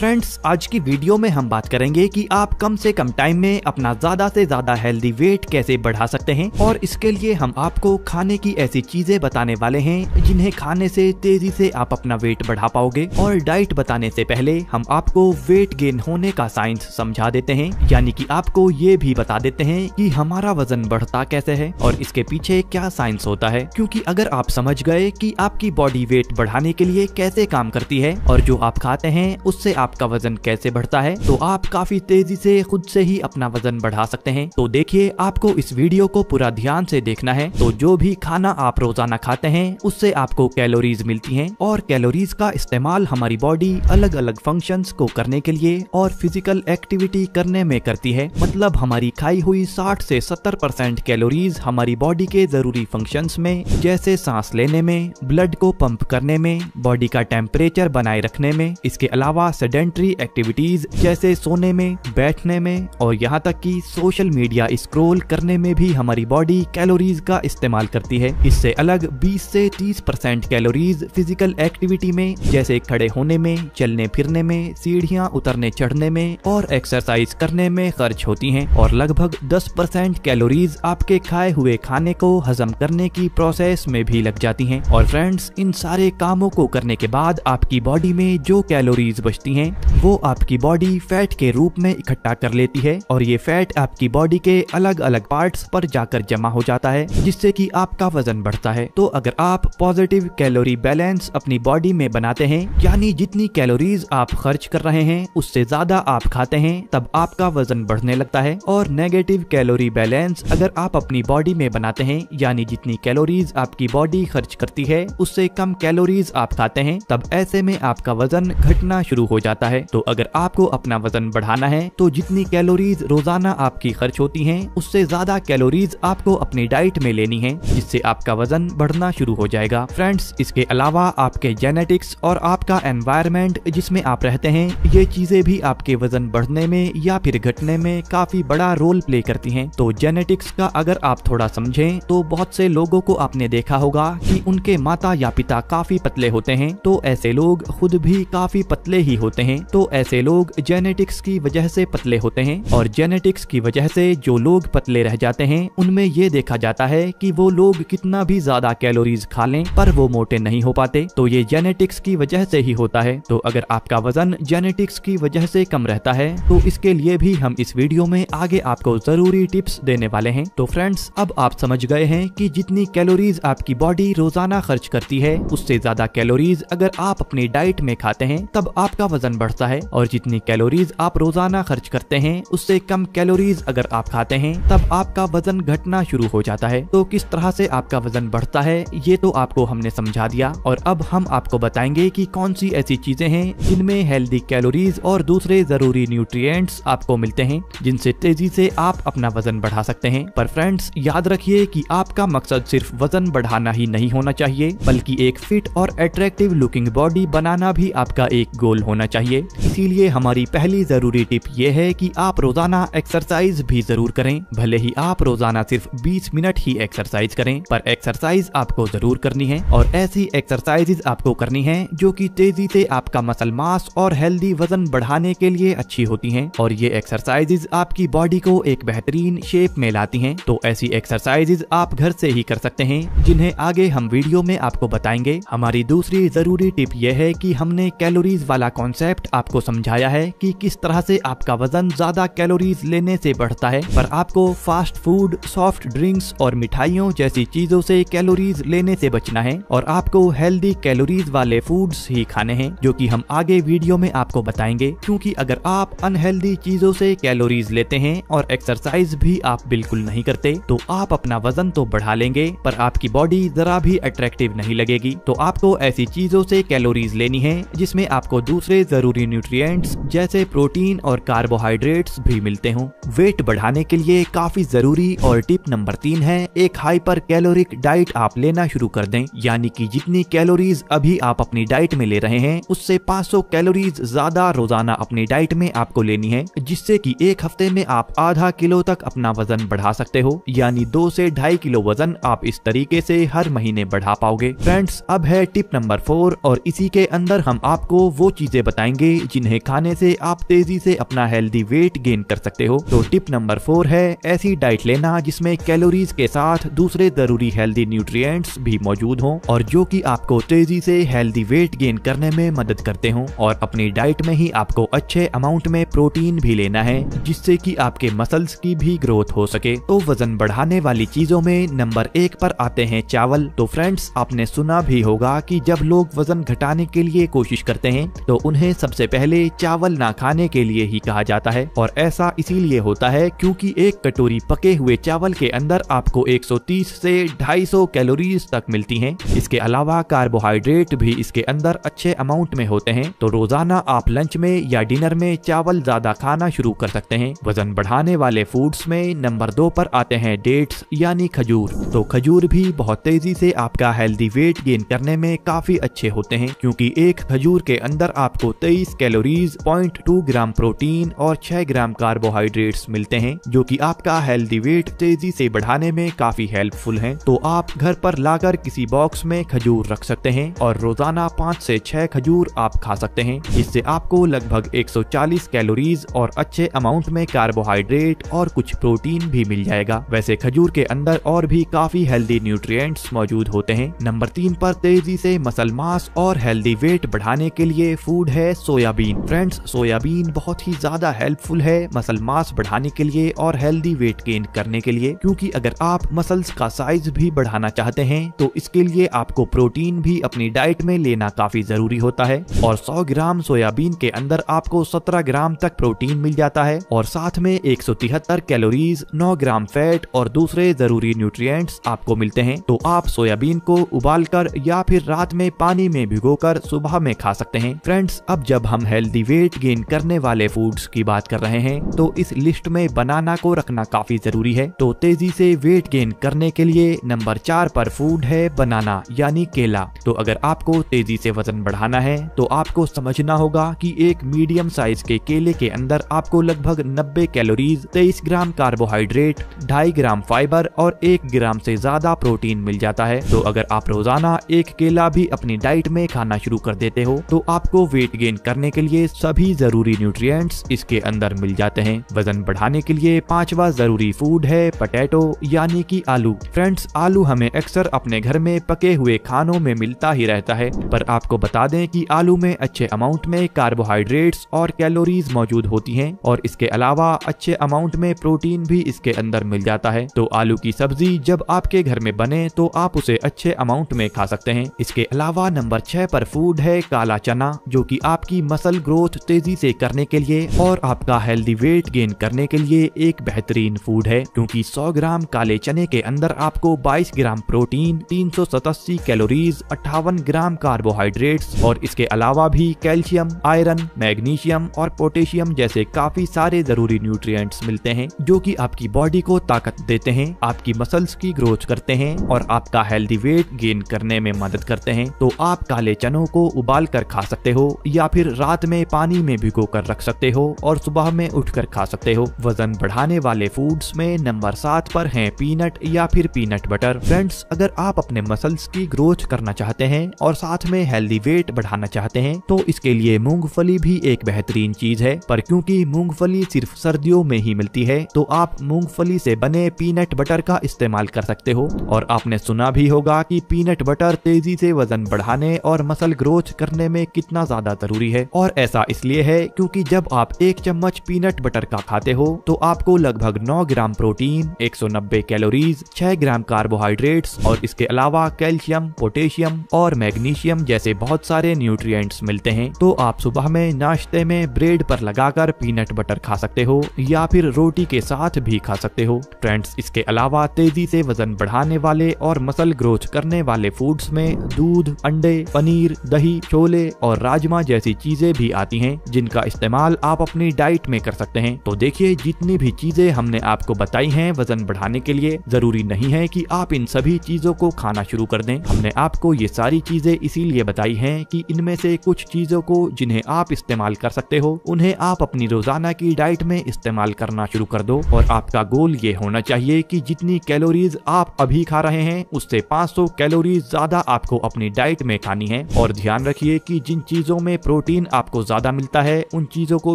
Friends, आज की video में हम बात करेंगे कि आप कम से कम टाइम में अपना ज्यादा से ज्यादा हेल्दी वेट कैसे बढ़ा सकते हैं। और इसके लिए हम आपको खाने की ऐसी चीजें बताने वाले हैं जिन्हें खाने से तेजी से आप अपना वेट बढ़ा पाओगे। और डाइट बताने से पहले हम आपको वेट गेन होने का साइंस समझा देते हैं, यानी कि आपको ये भी बता देते हैं कि हमारा वजन बढ़ता कैसे है और इसके पीछे क्या साइंस होता है। क्योंकि अगर आप समझ गए कि आपकी बॉडी वेट बढ़ाने के लिए कैसे काम करती है और जो आप खाते हैं उससे आपका वजन कैसे बढ़ता है, तो आप काफी तेजी से खुद से ही अपना वजन बढ़ा सकते हैं। तो देखिए, आपको इस वीडियो को पूरा ध्यान से देखना है। तो जो भी खाना आप रोजाना खाते हैं उससे आपको कैलोरीज मिलती हैं और कैलोरीज का इस्तेमाल हमारी बॉडी अलग अलग फंक्शंस को करने के लिए और फिजिकल एक्टिविटी करने में करती है। मतलब हमारी खाई हुई 60 से 70% कैलोरीज हमारी बॉडी के जरूरी फंक्शंस में, जैसे सांस लेने में, ब्लड को पंप करने में, बॉडी का टेम्परेचर बनाए रखने में, इसके अलावा सेडेंट्री एक्टिविटीज जैसे सोने में, बैठने में और यहाँ तक कि सोशल मीडिया स्क्रॉल करने में भी हमारी बॉडी कैलोरीज का इस्तेमाल करती है। इससे अलग 20 से 30% कैलोरीज फिजिकल एक्टिविटी में, जैसे खड़े होने में, चलने फिरने में, सीढ़ियाँ उतरने चढ़ने में और एक्सरसाइज करने में खर्च होती हैं। और लगभग 10% कैलोरीज आपके खाए हुए खाने को हजम करने की प्रोसेस में भी लग जाती हैं। और फ्रेंड्स, इन सारे कामों को करने के बाद आपकी बॉडी में जो कैलोरीज बचती हैं वो आपकी बॉडी फैट के रूप में इकट्ठा कर लेती है और ये फैट आपकी बॉडी के अलग अलग पार्ट्स पर जाकर जमा हो जाता है, जिससे कि आपका वजन बढ़ता है। तो अगर आप पॉजिटिव कैलोरी बैलेंस अपनी बॉडी में बनाते हैं, यानी जितनी कैलोरीज आप खर्च कर रहे हैं उससे ज्यादा आप खाते हैं, तब आपका वजन बढ़ने लगता है। और नेगेटिव कैलोरी बैलेंस अगर आप अपनी बॉडी में बनाते हैं, यानी जितनी कैलोरीज आपकी बॉडी खर्च करती है उससे कम कैलोरीज आप खाते हैं, तब ऐसे में आपका वजन घटना शुरू हो जाता है। तो अगर आपको अपना वजन बढ़ाना है तो जितनी कैलोरीज रोजाना आपकी खर्च होती हैं उससे ज्यादा कैलोरीज आपको अपनी डाइट में लेनी है, जिससे आपका वजन बढ़ना शुरू हो जाएगा। फ्रेंड्स, इसके अलावा आपके जेनेटिक्स और आपका एनवायरनमेंट जिसमें आप रहते हैं, ये चीजें भी आपके वजन बढ़ने में या फिर घटने में काफी बड़ा रोल प्ले करती हैं। तो जेनेटिक्स का अगर आप थोड़ा समझें तो बहुत से लोगों को आपने देखा होगा कि उनके माता या पिता काफी पतले होते हैं, तो ऐसे लोग खुद भी काफी पतले ही होते हैं। तो ऐसे लोग जेनेटिक्स की वजह से पतले होते हैं और जेनेटिक्स की वजह से जो लोग पतले रह जाते हैं उनमें ये देखा जाता है कि वो लोग कितना भी ज्यादा कैलोरीज खा लें पर वो मोटे नहीं हो पाते। तो ये जेनेटिक्स की वजह से ही होता है। तो अगर आपका वजन जेनेटिक्स की वजह से कम रहता है तो इसके लिए भी हम इस वीडियो में आगे आपको जरूरी टिप्स देने वाले हैं। तो फ्रेंड्स, अब आप समझ गए हैं कि जितनी कैलोरीज आपकी बॉडी रोजाना खर्च करती है उससे ज्यादा कैलोरीज अगर आप अपनी डाइट में खाते हैं तब आपका वजन बढ़ता है, और जितनी कैलोरीज आप रोजाना खर्च करते हैं उससे कम कैलोरीज अगर आप खाते हैं तब आपका वजन घटना शुरू हो जाता है। तो किस तरह से आपका वजन बढ़ता है ये तो आपको हमने समझा दिया, और अब हम आपको बताएंगे कि कौन सी ऐसी चीजें हैं जिनमें हेल्दी कैलोरीज और दूसरे जरूरी न्यूट्रिएंट्स आपको मिलते हैं जिनसे तेजी से आप अपना वजन बढ़ा सकते हैं। पर फ्रेंड्स, याद रखिए कि आपका मकसद सिर्फ वजन बढ़ाना ही नहीं होना चाहिए, बल्कि एक फिट और अट्रैक्टिव लुकिंग बॉडी बनाना भी आपका एक गोल होना चाहिए। इसीलिए हमारी पहली जरूरी टिप ये है कि आप रोजाना एक्सरसाइज भी जरूर करें। भले ही आप रोजाना सिर्फ 20 मिनट ही एक्सरसाइज करें, पर एक्सरसाइज आपको जरूर करनी है और ऐसी एक्सरसाइजेज आपको करनी है जो कि तेजी से आपका मसल मास और हेल्दी वजन बढ़ाने के लिए अच्छी होती हैं, और ये एक्सरसाइजेज आपकी बॉडी को एक बेहतरीन शेप में लाती हैं। तो ऐसी एक्सरसाइजेज आप घर से ही कर सकते हैं, जिन्हें आगे हम वीडियो में आपको बताएंगे। हमारी दूसरी जरूरी टिप यह है कि हमने कैलोरीज वाला कॉन्सेप्ट आपको समझाया है कि किस तरह से आपका वजन ज्यादा कैलोरीज लेने से बढ़ता है, पर आपको फास्ट फूड, सॉफ्ट ड्रिंक्स और मिठाइयों जैसी चीजों से कैलोरीज लेने से बचना है, और आपको हेल्दी कैलोरीज वाले फूड्स ही खाने हैं, जो कि हम आगे वीडियो में आपको बताएंगे। क्योंकि अगर आप अनहेल्दी चीजों से कैलोरीज लेते हैं और एक्सरसाइज भी आप बिल्कुल नहीं करते, तो आप अपना वजन तो बढ़ा लेंगे पर आपकी बॉडी जरा भी अट्रैक्टिव नहीं लगेगी। तो आपको ऐसी चीजों से कैलोरीज लेनी है जिसमें आपको दूसरे जरूरी न्यूट्रिएंट्स जैसे प्रोटीन और कार्बोहाइड्रेट्स भी मिलते हों। वेट बढ़ाने के लिए काफी जरूरी और टिप नंबर 3 है, एक हाइपर कैलोरिक डाइट आप लेना शुरू कर दें। यानी कि जितनी कैलोरीज अभी आप अपनी डाइट में ले रहे हैं उससे 500 कैलोरीज ज्यादा रोजाना अपनी डाइट में आपको लेनी है, जिससे कि एक हफ्ते में आप आधा किलो तक अपना वजन बढ़ा सकते हो। यानी 2 से 2.5 किलो वजन आप इस तरीके से हर महीने बढ़ा पाओगे। फ्रेंड्स, अब है टिप नंबर 4, और इसी के अंदर हम आपको वो चीजें बताएंगे बताएंगे जिन्हें खाने से आप तेजी से अपना हेल्दी वेट गेन कर सकते हो। तो टिप नंबर 4 है ऐसी डाइट लेना जिसमें कैलोरीज के साथ दूसरे जरूरी हेल्दी न्यूट्रिएंट्स भी मौजूद हों और जो कि आपको तेजी से हेल्दी वेट गेन करने में मदद करते हों। और अपनी डाइट में ही आपको अच्छे अमाउंट में प्रोटीन भी लेना है जिससे कि आपके मसल्स की भी ग्रोथ हो सके। तो वजन बढ़ाने वाली चीजों में नंबर 1 पर आते हैं चावल। तो फ्रेंड्स, आपने सुना भी होगा कि जब लोग वजन घटाने के लिए कोशिश करते हैं तो उन्हें सबसे पहले चावल ना खाने के लिए ही कहा जाता है। और ऐसा इसीलिए होता है क्योंकि एक कटोरी पके हुए चावल के अंदर आपको 130 से 250 कैलोरीज तक मिलती हैं। इसके अलावा कार्बोहाइड्रेट भी इसके अंदर अच्छे अमाउंट में होते हैं। तो रोजाना आप लंच में या डिनर में चावल ज्यादा खाना शुरू कर सकते हैं। वजन बढ़ाने वाले फूड्स में नंबर 2 पर आते हैं डेट्स यानी खजूर। तो खजूर भी बहुत तेजी से आपका हेल्दी वेट गेन करने में काफी अच्छे होते हैं क्योंकि एक खजूर के अंदर आपको 23 कैलोरीज, 0.2 ग्राम प्रोटीन और 6 ग्राम कार्बोहाइड्रेट्स मिलते हैं जो कि आपका हेल्दी वेट तेजी से बढ़ाने में काफी हेल्पफुल हैं। तो आप घर पर लाकर किसी बॉक्स में खजूर रख सकते हैं और रोजाना 5 से 6 खजूर आप खा सकते हैं। इससे आपको लगभग 140 कैलोरीज और अच्छे अमाउंट में कार्बोहाइड्रेट और कुछ प्रोटीन भी मिल जाएगा। वैसे खजूर के अंदर और भी काफी हेल्दी न्यूट्रिएंट्स मौजूद होते हैं। नंबर 3 पर तेजी से मसल मास और हेल्दी वेट बढ़ाने के लिए फूड है सोयाबीन। फ्रेंड्स, सोयाबीन बहुत ही ज्यादा हेल्पफुल है मसल मास बढ़ाने के लिए और हेल्दी वेट गेन करने के लिए क्योंकि अगर आप मसल्स का साइज भी बढ़ाना चाहते हैं तो इसके लिए आपको प्रोटीन भी अपनी डाइट में लेना काफी जरूरी होता है। और 100 ग्राम सोयाबीन के अंदर आपको 17 ग्राम तक प्रोटीन मिल जाता है और साथ में 173 कैलोरीज, 9 ग्राम फैट और दूसरे जरूरी न्यूट्रिएंट्स आपको मिलते हैं। तो आप सोयाबीन को उबालकर या फिर रात में पानी में भिगोकर सुबह में खा सकते हैं। फ्रेंड्स, अब जब हम हेल्दी वेट गेन करने वाले फूड्स की बात कर रहे हैं तो इस लिस्ट में बनाना को रखना काफी जरूरी है। तो तेजी से वेट गेन करने के लिए नंबर 4 पर फूड है बनाना यानी केला। तो अगर आपको तेजी से वजन बढ़ाना है तो आपको समझना होगा कि एक मीडियम साइज के केले के अंदर आपको लगभग 90 कैलोरीज, 23 ग्राम कार्बोहाइड्रेट, 2.5 ग्राम फाइबर और 1 ग्राम से ज्यादा प्रोटीन मिल जाता है। तो अगर आप रोजाना एक केला भी अपनी डाइट में खाना शुरू कर देते हो तो आपको वेट गेन करने के लिए सभी जरूरी न्यूट्रिएंट्स इसके अंदर मिल जाते हैं। वजन बढ़ाने के लिए 5वां जरूरी फूड है पोटैटो यानी कि आलू। फ्रेंड्स, आलू हमें अक्सर अपने घर में पके हुए खानों में मिलता ही रहता है, पर आपको बता दें कि आलू में अच्छे अमाउंट में कार्बोहाइड्रेट्स और कैलोरीज मौजूद होती हैं और इसके अलावा अच्छे अमाउंट में प्रोटीन भी इसके अंदर मिल जाता है। तो आलू की सब्जी जब आपके घर में बने तो आप उसे अच्छे अमाउंट में खा सकते हैं। इसके अलावा नंबर 6 पर फूड है काला चना जो कि आपकी मसल ग्रोथ तेजी से करने के लिए और आपका हेल्दी वेट गेन करने के लिए एक बेहतरीन फूड है क्योंकि 100 ग्राम काले चने के अंदर आपको 22 ग्राम प्रोटीन, 387 कैलोरीज, 58 ग्राम कार्बोहाइड्रेट्स और इसके अलावा भी कैल्शियम, आयरन, मैग्नीशियम और पोटेशियम जैसे काफी सारे जरूरी न्यूट्रिएंट्स मिलते हैं जो कि आपकी बॉडी को ताकत देते हैं, आपकी मसल्स की ग्रोथ करते हैं और आपका हेल्दी वेट गेन करने में मदद करते हैं। तो आप काले चनों को उबाल कर खा सकते हो या फिर रात में पानी में भिगो कर रख सकते हो और सुबह में उठकर खा सकते हो। वजन बढ़ाने वाले फूड्स में नंबर 7 पर हैं पीनट या फिर पीनट बटर। फ्रेंड्स, अगर आप अपने मसल्स की ग्रोथ करना चाहते हैं और साथ में हेल्दी वेट बढ़ाना चाहते हैं तो इसके लिए मूंगफली भी एक बेहतरीन चीज है, पर क्योंकि मूंगफली सिर्फ सर्दियों में ही मिलती है तो आप मूंगफली से बने पीनट बटर का इस्तेमाल कर सकते हो। और आपने सुना भी होगा कि पीनट बटर तेजी से वजन बढ़ाने और मसल ग्रोथ करने में कितना ज्यादा जरूरी है। और ऐसा इसलिए है क्योंकि जब आप 1 चम्मच पीनट बटर का खाते हो तो आपको लगभग 9 ग्राम प्रोटीन, 190 कैलोरीज, 6 ग्राम कार्बोहाइड्रेट्स और इसके अलावा कैल्शियम, पोटेशियम और मैग्नीशियम जैसे बहुत सारे न्यूट्रिएंट्स मिलते हैं। तो आप सुबह में नाश्ते में ब्रेड पर लगाकर पीनट बटर खा सकते हो या फिर रोटी के साथ भी खा सकते हो। फ्रेंड्स, इसके अलावा तेजी से वजन बढ़ाने वाले और मसल ग्रोथ करने वाले फूड्स में दूध, अंडे, पनीर, दही, छोले और राजमा जैसी चीजें भी आती हैं जिनका इस्तेमाल आप अपनी डाइट में कर सकते हैं। तो देखिए, जितनी भी चीजें हमने आपको बताई हैं वजन बढ़ाने के लिए, जरूरी नहीं है कि आप इन सभी चीजों को खाना शुरू कर दें। हमने आपको ये सारी चीजें इसीलिए बताई हैं कि इनमें से कुछ चीजों को जिन्हें आप इस्तेमाल कर सकते हो उन्हें आप अपनी रोजाना की डाइट में इस्तेमाल करना शुरू कर दो। और आपका गोल ये होना चाहिए कि जितनी कैलोरीज आप अभी खा रहे हैं उससे 500 कैलोरीज ज्यादा आपको अपनी डाइट में खानी है। और ध्यान रखिए कि जिन चीजों में प्रोटीन प्रोटीन आपको ज्यादा मिलता है उन चीजों को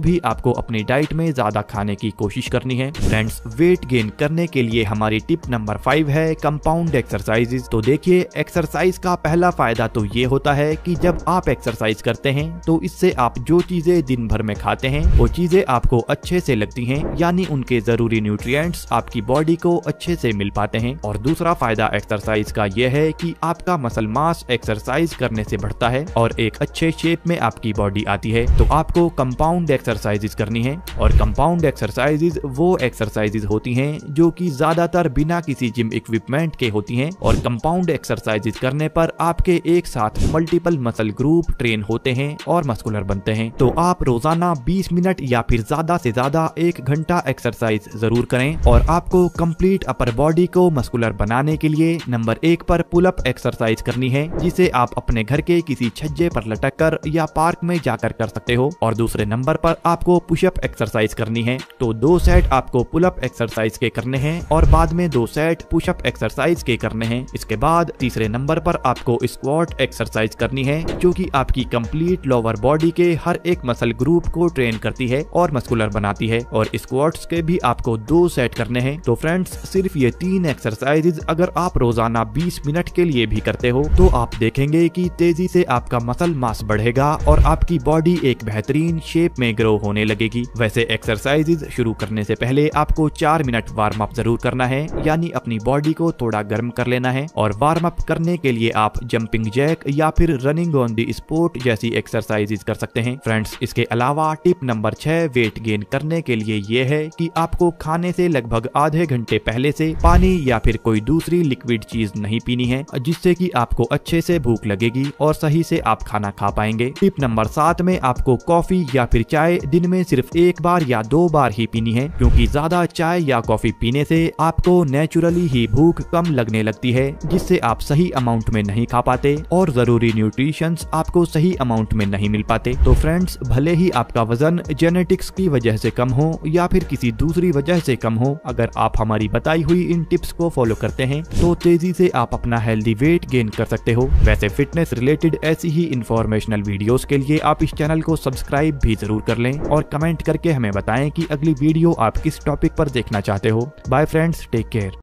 भी आपको अपनी डाइट में ज्यादा खाने की कोशिश करनी है। फ्रेंड्स, वेट गेन करने के लिए हमारी टिप नंबर 5 है कंपाउंड एक्सरसाइजेज। तो देखिए, एक्सरसाइज का पहला फायदा तो ये होता है कि जब आप एक्सरसाइज करते हैं तो इससे आप जो चीजें दिन भर में खाते हैं वो चीजें आपको अच्छे से लगती हैं, यानी उनके जरूरी न्यूट्रिएंट्स आपकी बॉडी को अच्छे से मिल पाते हैं। और दूसरा फायदा एक्सरसाइज का यह है कि आपका मसल मास एक्सरसाइज करने से बढ़ता है और एक अच्छे शेप में आपकी बॉडी आती है। तो आपको कंपाउंड एक्सरसाइजेज करनी है, और कंपाउंड एक्सरसाइजेज वो एक्सरसाइजेज होती हैं जो कि ज्यादातर बिना किसी जिम इक्विपमेंट के होती हैं, और कंपाउंड एक्सरसाइजेज करने पर आपके एक साथ मल्टीपल मसल ग्रुप ट्रेन होते हैं और मस्कुलर बनते हैं। तो आप रोजाना 20 मिनट या फिर ज्यादा से ज्यादा 1 घंटा एक्सरसाइज जरूर करें। और आपको कंप्लीट अपर बॉडी को मस्कुलर बनाने के लिए नंबर 1 पर पुल अप एक्सरसाइज करनी है, जिसे आप अपने घर के किसी छज्जे पर लटक कर या पार्क में जाकर कर सकते हो। और दूसरे नंबर पर आपको पुशअप एक्सरसाइज करनी है। तो 2 सेट आपको पुल अप एक्सरसाइज के करने हैं और बाद में 2 सेट पुशअप एक्सरसाइज के करने हैं। इसके बाद तीसरे नंबर पर आपको स्क्वाट एक्सरसाइज करनी है, जो कि आपकी कंप्लीट लोअर बॉडी के हर एक मसल ग्रुप को ट्रेन करती है और मस्कुलर बनाती है। और स्क्वाट्स के भी आपको 2 सेट करने हैं। तो फ्रेंड्स, सिर्फ ये 3 एक्सरसाइजेज अगर आप रोजाना 20 मिनट के लिए भी करते हो तो आप देखेंगे कि तेजी से आपका मसल मास बढ़ेगा और आपकी बॉडी एक बेहतरीन शेप में ग्रो होने लगेगी। वैसे एक्सरसाइजेज शुरू करने से पहले आपको 4 मिनट वार्म अप जरूर करना है, यानी अपनी बॉडी को थोड़ा गर्म कर लेना है। और वार्म अप करने के लिए आप जंपिंग जैक या फिर रनिंग ऑन द स्पॉट जैसी एक्सरसाइजेज कर सकते हैं। फ्रेंड्स, इसके अलावा टिप नंबर 6 वेट गेन करने के लिए ये है कि आपको खाने से लगभग आधे घंटे पहले से पानी या फिर कोई दूसरी लिक्विड चीज नहीं पीनी है, जिससे कि आपको अच्छे से भूख लगेगी और सही से आप खाना खा पाएंगे। टिप नंबर 7 में आपको कॉफी या फिर चाय दिन में सिर्फ 1 बार या 2 बार ही पीनी है, क्योंकि ज्यादा चाय या कॉफी पीने से आपको नेचुरली ही भूख कम लगने लगती है, जिससे आप सही अमाउंट में नहीं खा पाते और जरूरी न्यूट्रिशंस आपको सही अमाउंट में नहीं मिल पाते। तो फ्रेंड्स, भले ही आपका वजन जेनेटिक्स की वजह से कम हो या फिर किसी दूसरी वजह से कम हो, अगर आप हमारी बताई हुई इन टिप्स को फॉलो करते हैं तो तेजी से आप अपना हेल्दी वेट गेन कर सकते हो। वैसे फिटनेस रिलेटेड ऐसी ही इंफॉर्मेशनल वीडियोस के लिए आप इस चैनल को सब्सक्राइब भी जरूर कर लें और कमेंट करके हमें बताएं कि अगली वीडियो आप किस टॉपिक पर देखना चाहते हो। Bye friends, take care.